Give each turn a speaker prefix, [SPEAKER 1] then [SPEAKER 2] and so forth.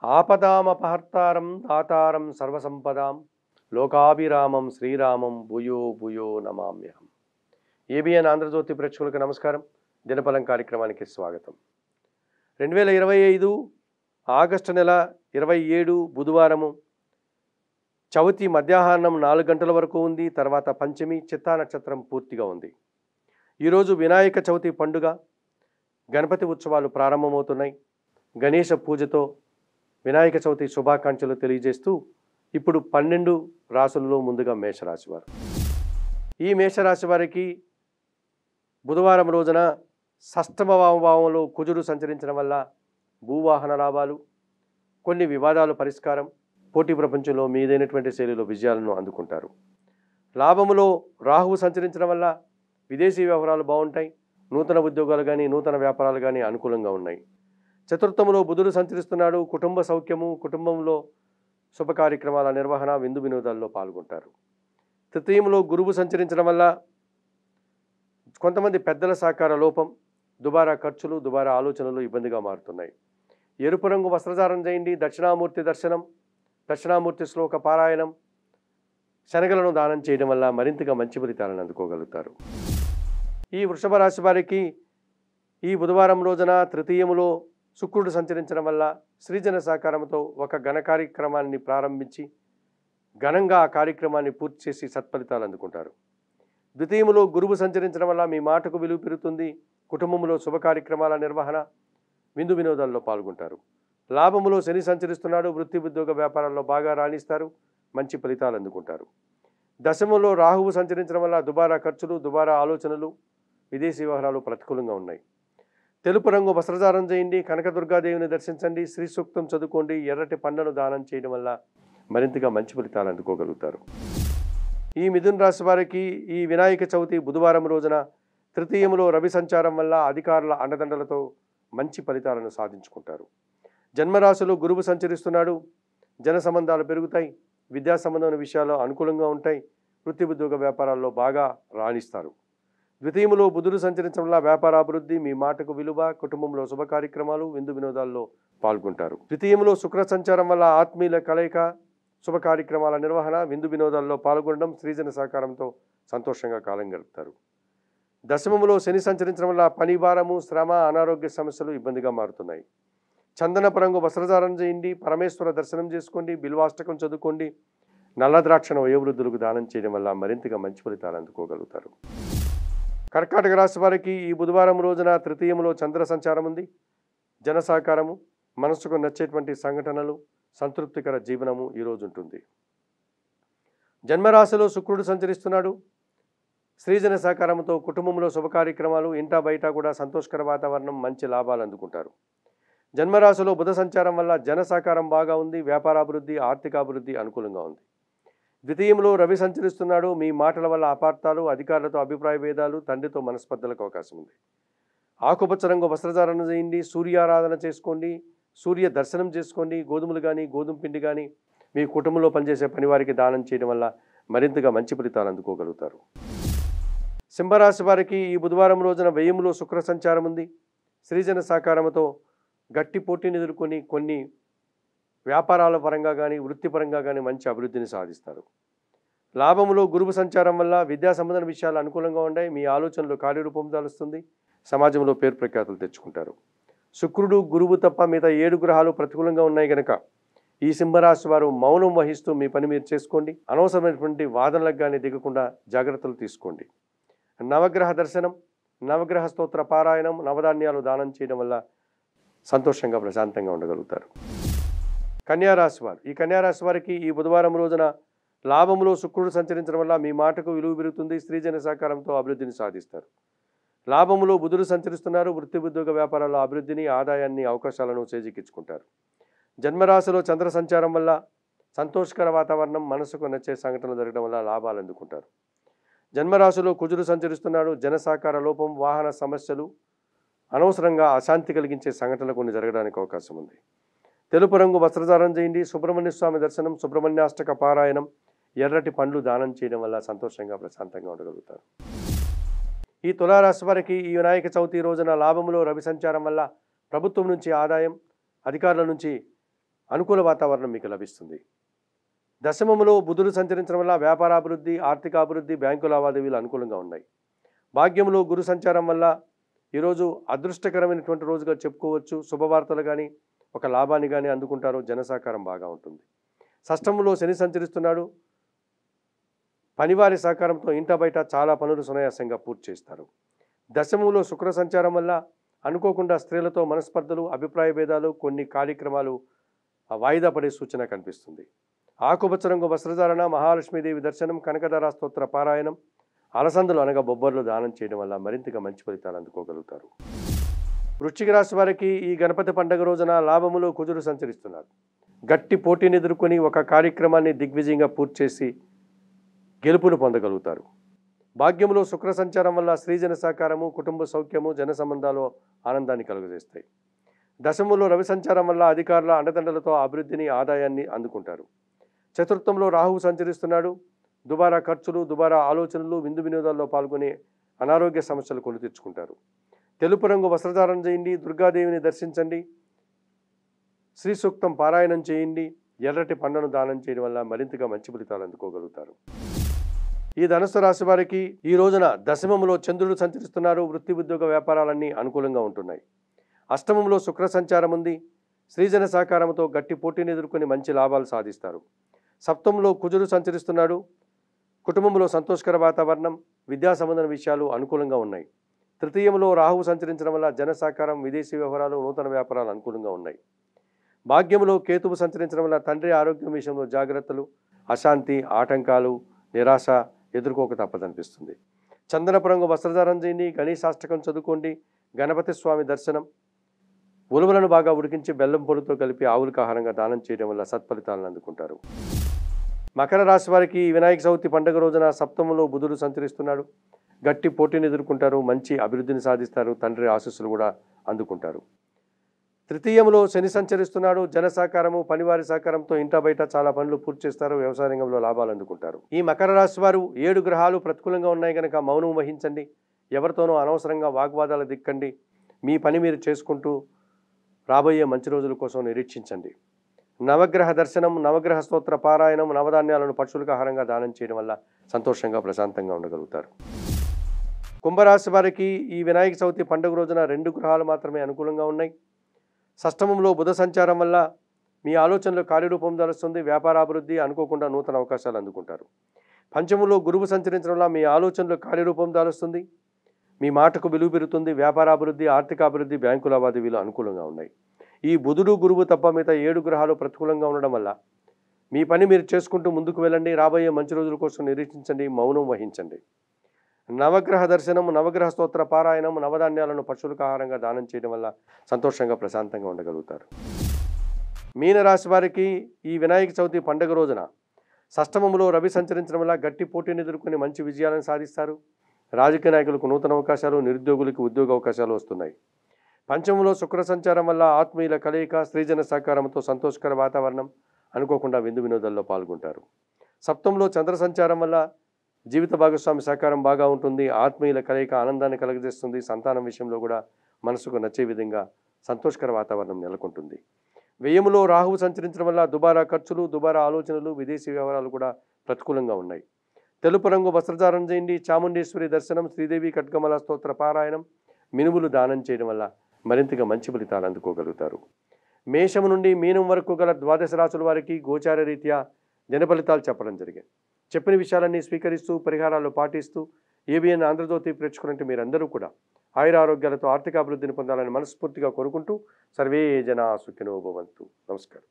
[SPEAKER 1] ఆపదామపహర్తారం దాతారం సర్వసంపదాం లోకాభిరామం శ్రీరామం భూయో భూయో నమామ్యహం. ఏబిఎన్ ఆంధ్రజ్యోతి ప్రేక్షకులకు నమస్కారం. దినఫలం కార్యక్రమానికి స్వాగతం. 2025 ఆగస్టు నెల 27 బుధవారము చవితి మధ్యాహ్నం 4 గంటల వరకు ఉంది. తర్వాత పంచమి చిత్తా నక్షత్రం పూర్తిగా ఉంది. ఈరోజు వినాయక చవితి పండుగ, గణపతి ఉత్సవాలు ప్రారంభమవుతున్నాయి. గణేష పూజతో వినాయక చవితి శుభాకాంక్షలు తెలియజేస్తూ ఇప్పుడు 12 రాశులలో ముందుగా మేషరాశి వారు. ఈ మేషరాశి వారికి బుధవారం రోజున షష్టమ భావంలో కుజుడు సంచరించడం వల్ల భూవాహన లాభాలు, కొన్ని వివాదాలు పరిష్కారం, పోటీ ప్రపంచంలో మీదైనటువంటి శైలిలో విజయాలను అందుకుంటారు. లాభములో రాహువు సంచరించడం వల్ల విదేశీ వ్యవహారాలు బాగుంటాయి. నూతన ఉద్యోగాలు కానీ నూతన వ్యాపారాలు కానీ అనుకూలంగా ఉన్నాయి. చతుర్థములో బుధుడు సంచరిస్తున్నాడు. కుటుంబ సౌఖ్యము, కుటుంబంలో శుభ కార్యక్రమాల నిర్వహణ, విందు వినోదాల్లో పాల్గొంటారు. తృతీయంలో గురువు సంచరించడం వల్ల కొంతమంది పెద్దల సహకార లోపం, దుబారా ఖర్చులు, దుబారా ఆలోచనలు ఇబ్బందిగా మారుతున్నాయి. ఎరుపు రంగు వస్త్రధారణ చేయండి. దక్షిణామూర్తి దర్శనం, దక్షిణామూర్తి శ్లోక పారాయణం, శనగలను దానం చేయడం వల్ల మరింతగా మంచి ఫలితాలను అందుకోగలుగుతారు. ఈ వృషభ రాశి వారికి ఈ బుధవారం రోజున తృతీయములో శుక్రుడు సంచరించడం వల్ల సృజన సహకారంతో ఒక ఘన కార్యక్రమాన్ని ప్రారంభించి ఘనంగా ఆ కార్యక్రమాన్ని పూర్తి చేసి సత్ఫలితాలు అందుకుంటారు. ద్వితీయములో గురువు సంచరించడం వల్ల మీ మాటకు విలువ పెరుగుతుంది. కుటుంబంలో శుభ కార్యక్రమాల నిర్వహణ, విందు వినోదాల్లో పాల్గొంటారు. లాభములో శని సంచరిస్తున్నాడు. వృత్తి ఉద్యోగ వ్యాపారాల్లో బాగా రాణిస్తారు. మంచి ఫలితాలు అందుకుంటారు. దశములో రాహువు సంచరించడం వల్ల దుబారా ఖర్చులు, దుబారా ఆలోచనలు, విదేశీ వ్యవహారాలు ప్రతికూలంగా ఉన్నాయి. తెలుపు రంగు వస్త్రధారణ చేయండి. కనకదుర్గాదేవిని దర్శించండి. శ్రీ సూక్తం చదువుకోండి. ఎర్రటి పండ్లను దానం చేయడం వల్ల మరింతగా మంచి ఫలితాలు అందుకోగలుగుతారు. ఈ మిథున రాశి వారికి ఈ వినాయక చవితి బుధవారం రోజున తృతీయములో రవి సంచారం వల్ల అధికారుల అండదండలతో మంచి ఫలితాలను సాధించుకుంటారు. జన్మరాశిలో గురువు సంచరిస్తున్నాడు. జన సంబంధాలు పెరుగుతాయి. విద్యా సంబంధమైన విషయాల్లో అనుకూలంగా ఉంటాయి. వృత్తి ఉద్యోగ వ్యాపారాల్లో బాగా రాణిస్తారు. ద్వితీయములో బుధుడు సంచరించడం వల్ల వ్యాపార అభివృద్ధి, మీ మాటకు విలువ, కుటుంబంలో శుభ కార్యక్రమాలు, విందు వినోదాల్లో పాల్గొంటారు. ద్వితీయములో శుక్ర సంచారం వల్ల ఆత్మీయుల కలయిక, శుభ కార్యక్రమాల నిర్వహణ, విందు వినోదాల్లో పాల్గొనడం, స్త్రీజన సహకారంతో సంతోషంగా కాలం గడుపుతారు. దశమములో శని సంచరించడం వల్ల పని భారము, శ్రమ, అనారోగ్య సమస్యలు ఇబ్బందిగా మారుతున్నాయి. చందనపు రంగు వస్త్రధారణ చేయండి. పరమేశ్వర దర్శనం చేసుకోండి. బిల్వాష్టకం చదువుకోండి. నల్ల ద్రాక్షను వయోవృద్ధులకు దానం చేయడం వల్ల మరింతగా మంచి ఫలితాలు అందుకోగలుగుతారు. కర్కాటక రాశి వారికి ఈ బుధవారం రోజున తృతీయములో చంద్ర సంచారం ఉంది. జన సహకారము, మనసుకు నచ్చేటువంటి సంఘటనలు, సంతృప్తికర జీవనము ఈరోజు ఉంటుంది. జన్మరాశిలో శుక్రుడు సంచరిస్తున్నాడు. స్త్రీజన సహకారంతో కుటుంబంలో శుభ కార్యక్రమాలు, ఇంటా బయట కూడా సంతోషకర వాతావరణం, మంచి లాభాలు అందుకుంటారు. జన్మరాశిలో బుధ సంచారం వల్ల జన సహకారం బాగా ఉంది. వ్యాపారాభివృద్ధి, ఆర్థికాభివృద్ధి అనుకూలంగా ఉంది. ద్వితీయంలో రవి సంచరిస్తున్నాడు. మీ మాటల వల్ల అపార్థాలు, అధికారులతో అభిప్రాయ భేదాలు, తండ్రితో మనస్పర్ధలకు అవకాశం ఉంది. ఆకుపచ్చ రంగు వస్త్రధారణ చేయండి. సూర్యారాధన చేసుకోండి. సూర్య దర్శనం చేసుకోండి. గోధుమలు కానీ గోధుమ పిండి కానీ మీ కుటుంబంలో పనిచేసే పని వారికి దానం చేయడం వల్ల మరింతగా మంచి ఫలితాలు అందుకోగలుగుతారు. సింహరాశి వారికి ఈ బుధవారం రోజున వ్యయములో శుక్ర సంచారం ఉంది. స్త్రీజన సహకారంతో గట్టి పోటీని ఎదుర్కొని కొన్ని వ్యాపారాల పరంగా కానీ వృత్తిపరంగా కానీ మంచి అభివృద్ధిని సాధిస్తారు. లాభములో గురువు సంచారం వల్ల విద్యా సంబంధ విషయాలు అనుకూలంగా ఉన్నాయి. మీ ఆలోచనలు కార్యరూపం దాలుస్తుంది. సమాజంలో పేరు ప్రఖ్యాతులు తెచ్చుకుంటారు. శుక్రుడు, గురువు తప్ప మిగతా 7 గ్రహాలు ప్రతికూలంగా ఉన్నాయి కనుక ఈ సింహరాశి వారు మౌనం వహిస్తూ మీ పని మీరు చేసుకోండి. అనవసరమైనటువంటి వాదనలకు కానీ దిగకుండా జాగ్రత్తలు తీసుకోండి. నవగ్రహ దర్శనం, నవగ్రహ స్తోత్ర పారాయణం, నవధాన్యాలు దానం చేయడం వల్ల సంతోషంగా ప్రశాంతంగా ఉండగలుగుతారు. కన్యారాశి వారు ఈ కన్యారాశి వారికి ఈ బుధవారం రోజున లాభములో శుక్రుడు సంచరించడం వల్ల మీ మాటకు విలువ పెరుగుతుంది. స్త్రీజన సహకారంతో అభివృద్ధిని సాధిస్తారు. లాభములో బుధుడు సంచరిస్తున్నారు. వృత్తి ఉద్యోగ వ్యాపారాల్లో అభివృద్ధిని, ఆదాయాన్ని, అవకాశాలను చేజిక్కించుకుంటారు. జన్మరాశిలో చంద్ర సంచారం వల్ల సంతోషకర వాతావరణం, మనసుకు నచ్చే సంఘటనలు జరగడం వల్ల లాభాలు అందుకుంటారు. జన్మరాశిలో కుజుడు సంచరిస్తున్నాడు. జన సహకార లోపం, వాహన సమస్యలు, అనవసరంగా అశాంతి కలిగించే సంఘటనలు కొన్ని జరగడానికి అవకాశం ఉంది. తెలుపు రంగు వస్త్రధారణ చేయండి. సుబ్రహ్మణ్య స్వామి దర్శనం, సుబ్రహ్మణ్యాష్టక పారాయణం, ఎర్రటి పండ్లు దానం చేయడం వల్ల సంతోషంగా ప్రశాంతంగా ఉండగలుగుతారు. ఈ తులారాశి వారికి ఈ వినాయక చవితి రోజున లాభములో రవి సంచారం వల్ల ప్రభుత్వం నుంచి ఆదాయం, అధికారుల నుంచి అనుకూల వాతావరణం మీకు లభిస్తుంది. దశమములో బుధుడు సంచరించడం వల్ల వ్యాపారాభివృద్ధి, ఆర్థికాభివృద్ధి, బ్యాంకు లావాదేవీలు అనుకూలంగా ఉన్నాయి. భాగ్యంలో గురు సంచారం వల్ల ఈరోజు అదృష్టకరమైనటువంటి రోజుగా చెప్పుకోవచ్చు. శుభవార్తలు కానీ ఒక లాభాన్ని కానీ అందుకుంటారు. జనసహకారం బాగా ఉంటుంది. షష్టమంలో శని సంచరిస్తున్నాడు. పనివారి సహకారంతో ఇంట బయట చాలా పనులు సునాయాసంగా పూర్తి చేస్తారు. దశమంలో శుక్ర సంచారం వల్ల అనుకోకుండా స్త్రీలతో మనస్పర్ధలు, అభిప్రాయ భేదాలు, కొన్ని కార్యక్రమాలు వాయిదా పడే సూచన కనిపిస్తుంది. ఆకుపచ్చ రంగు వస్త్రధారణ, మహాలక్ష్మీదేవి దర్శనం, కనకధార స్తోత్ర పారాయణం, అలసందలు అనగా బొబ్బర్లు దానం చేయడం వల్ల మరింతగా మంచి ఫలితాలు అందుకోగలుగుతారు. వృశ్చిక రాశి వారికి ఈ గణపతి పండుగ రోజున లాభములో కుజుడు సంచరిస్తున్నారు. గట్టి పోటీని ఎదుర్కొని ఒక కార్యక్రమాన్ని దిగ్విజయంగా పూర్తి చేసి గెలుపును పొందగలుగుతారు. భాగ్యములో శుక్ర సంచారం వల్ల స్త్రీజన సహకారము, కుటుంబ సౌఖ్యము, జన సంబంధాలు ఆనందాన్ని కలుగజేస్తాయి. దశములో రవి సంచారం వల్ల అధికారుల అండదండలతో అభివృద్ధిని, ఆదాయాన్ని అందుకుంటారు. చతుర్థంలో రాహువు సంచరిస్తున్నాడు. దుబారా ఖర్చులు, దుబారా ఆలోచనలు, విందు వినోదాల్లో పాల్గొని అనారోగ్య సమస్యలు కొని తెచ్చుకుంటారు. తెలుపు రంగు వస్త్రధారణ చేయండి. దుర్గాదేవిని దర్శించండి. శ్రీ సూక్తం పారాయణం చేయండి. ఎర్రటి పండ్లను దానం చేయడం వల్ల మరింతగా మంచి ఫలితాలు అందుకోగలుగుతారు. ఈ ధనుస్సు రాశి వారికి ఈ రోజున దశమములో చంద్రుడు సంచరిస్తున్నారు. వృత్తి, ఉద్యోగ, వ్యాపారాలన్నీ అనుకూలంగా ఉంటున్నాయి. అష్టమంలో శుక్ర సంచారం ఉంది. స్త్రీజన సహకారంతో గట్టి పోటీని ఎదుర్కొని మంచి లాభాలు సాధిస్తారు. సప్తమంలో కుజుడు సంచరిస్తున్నాడు. కుటుంబంలో సంతోషకర వాతావరణం, విద్యా సంబంధన విషయాలు అనుకూలంగా ఉన్నాయి. తృతీయంలో రాహువు సంచరించడం వల్ల జన సహకారం, విదేశీ వ్యవహారాలు, నూతన వ్యాపారాలు అనుకూలంగా ఉన్నాయి. భాగ్యంలో కేతువు సంచరించడం వల్ల తండ్రి ఆరోగ్యం విషయంలో జాగ్రత్తలు, అశాంతి, ఆటంకాలు, నిరాశ ఎదుర్కోక తప్పదనిపిస్తుంది. చందనపు రంగు వస్త్రధారణ చేయండి. గణేశాష్టకం చదువుకోండి. గణపతి స్వామి దర్శనం, ఉలువలను బాగా ఉడికించి బెల్లం పొడితో కలిపి ఆవులకు ఆహారంగా దానం చేయడం వల్ల సత్ఫలితాలను అందుకుంటారు. మకర రాశి వారికి వినాయక చవితి పండుగ రోజున సప్తమంలో బుధుడు సంచరిస్తున్నాడు. గట్టి పోటీని ఎదుర్కొంటారు. మంచి అభివృద్ధిని సాధిస్తారు. తండ్రి ఆశీస్సులు కూడా అందుకుంటారు. తృతీయంలో శని సంచరిస్తున్నాడు. జన సహకారము, పనివారి సహకారంతో ఇంట బయట చాలా పనులు పూర్తి చేస్తారు. వ్యవసాయ రంగంలో లాభాలు అందుకుంటారు. ఈ మకర రాశి వారు 7 గ్రహాలు ప్రతికూలంగా ఉన్నాయి కనుక మౌనం వహించండి. ఎవరితోనూ అనవసరంగా వాగ్వాదాలు దిక్కండి. మీ పని మీరు చేసుకుంటూ రాబోయే మంచి రోజుల కోసం నిరీక్షించండి. నవగ్రహ దర్శనం, నవగ్రహ స్తోత్ర పారాయణం, నవధాన్యాలను పశువులకు ఆహారంగా దానం చేయడం వల్ల సంతోషంగా, ప్రశాంతంగా ఉండగలుగుతారు. కుంభరాశి వారికి ఈ వినాయక చవితి పండుగ రోజున 2 గ్రహాలు మాత్రమే అనుకూలంగా ఉన్నాయి. షష్టమంలో బుధ సంచారం వల్ల మీ ఆలోచనలు కార్యరూపం దాలుస్తుంది. వ్యాపారాభివృద్ధి, అనుకోకుండా నూతన అవకాశాలు అందుకుంటారు. పంచమంలో గురువు సంచరించడం వల్ల మీ ఆలోచనలు కార్యరూపం దాలుస్తుంది. మీ మాటకు విలువ పెరుగుతుంది. వ్యాపారాభివృద్ధి, ఆర్థికాభివృద్ధి, బ్యాంకు లావాదేవీలు అనుకూలంగా ఉన్నాయి. ఈ బుధుడు, గురువు తప్ప మిగతా 7 గ్రహాలు ప్రతికూలంగా ఉండడం వల్ల మీ పని మీరు చేసుకుంటూ ముందుకు వెళ్ళండి. రాబోయే మంచి రోజుల కోసం నిరీక్షించండి. మౌనం వహించండి. నవగ్రహ దర్శనం, నవగ్రహ స్తోత్ర పారాయణం, నవధాన్యాలను పశువులకు ఆహారంగా దానం చేయడం వల్ల సంతోషంగా, ప్రశాంతంగా ఉండగలుగుతారు. మీనరాశి వారికి ఈ వినాయక చవితి పండుగ రోజున షష్టమంలో రవి సంచరించడం వల్ల గట్టి పోటీని ఎదుర్కొని మంచి విజయాలను సాధిస్తారు. రాజకీయ నాయకులకు నూతన అవకాశాలు, నిరుద్యోగులకు ఉద్యోగ అవకాశాలు వస్తున్నాయి. పంచమంలో శుక్ర సంచారం వల్ల ఆత్మీయుల కలయిక, స్త్రీజన సహకారంతో సంతోషకర వాతావరణం, అనుకోకుండా విందు వినోదాల్లో పాల్గొంటారు. సప్తంలో చంద్ర సంచారం వల్ల జీవిత భాగస్వామి సహకారం బాగా ఉంటుంది. ఆత్మీయుల కలయిక ఆనందాన్ని కలుగజేస్తుంది. సంతానం విషయంలో కూడా మనసుకు నచ్చే విధంగా సంతోషకర వాతావరణం నెలకొంటుంది. వ్యయములో రాహువు సంచరించడం వల్ల దుబారా ఖర్చులు, దుబారా ఆలోచనలు, విదేశీ వ్యవహారాలు కూడా ప్రతికూలంగా ఉన్నాయి. తెలుపు రంగు వస్త్రధారణ చేయండి. చాముండేశ్వరి దర్శనం, శ్రీదేవి ఖడ్గమల స్తోత్ర పారాయణం, మినుములు దానం చేయడం వల్ల మరింతగా మంచి ఫలితాలు అందుకోగలుగుతారు. మేషం నుండి మీనం వరకు గల 12 రాశుల వారికి గోచార రీత్యా దిన ఫలితాలు చెప్పడం జరిగింది. చెప్పిన విషయాలన్నీ స్వీకరిస్తూ, పరిహారాలు పాటిస్తూ ఏబిఎన్ ఆంధ్రజ్యోతి ప్రేక్షకులంటే మీరందరూ కూడా ఆయురారోగ్యాలతో ఆర్థిక అభివృద్ధిని పొందాలని మనస్ఫూర్తిగా కోరుకుంటూ సర్వే జనా సుఖినో భవంతు. నమస్కారం.